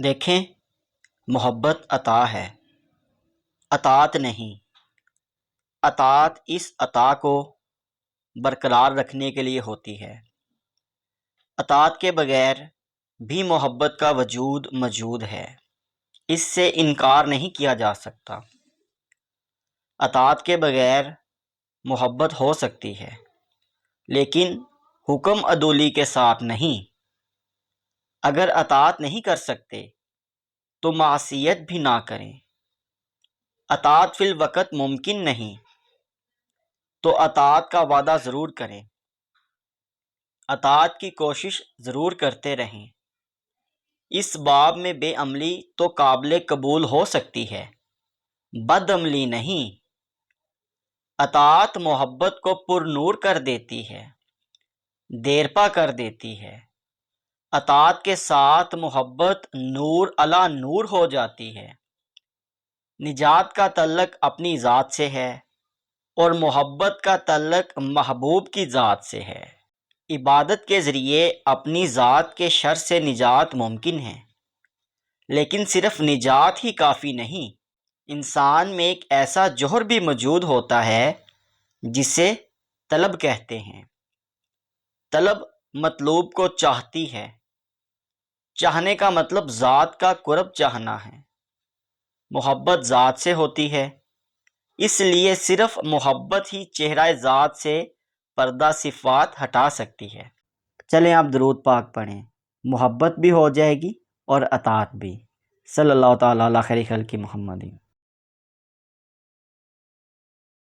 دیکھیں، محبت عطا ہے، اطاعت نہیں۔ اطاعت اس عطا کو برقرار رکھنے کے لیے ہوتی ہے۔ اطاعت کے بغیر بھی محبت کا وجود موجود ہے، اس سے انکار نہیں کیا جا سکتا۔ اطاعت کے بغیر محبت ہو سکتی ہے، لیکن حکم عدولی کے ساتھ نہیں۔ اگر اطاعت نہیں کر سکتے تو معصیت بھی نہ کریں۔ اطاعت فی الوقت ممکن نہیں تو اطاعت کا وعدہ ضرور کریں۔ اطاعت کی کوشش ضرور کرتے رہیں۔ اس باب میں بے عملی تو قابل قبول ہو سکتی ہے، بد عملی نہیں۔ اطاعت محبت کو پر نور کر دیتی ہے، دیرپا کر دیتی ہے۔ اطاعت کے ساتھ محبت نور علی نور ہو جاتی ہے۔ نجات کا تعلق اپنی ذات سے ہے اور محبت کا تعلق محبوب کی ذات سے ہے۔ عبادت کے ذریعے اپنی ذات کے شر سے نجات ممکن ہے، لیکن صرف نجات ہی کافی نہیں۔ انسان میں ایک ایسا جوہر بھی موجود ہوتا ہے جسے طلب کہتے ہیں۔ طلب مطلوب کو چاہتی ہے۔ چاہنے کا مطلب ذات کا قرب چاہنا ہے۔ محبت ذات سے ہوتی ہے، اس لیے صرف محبت ہی چہرہ ذات سے پردہ صفات ہٹا سکتی ہے۔ چلیں آپ درود پاک پڑھیں، محبت بھی ہو جائے گی اور اطاعت بھی۔ صلی اللہ تعالیٰ علی خیر خلق محمد۔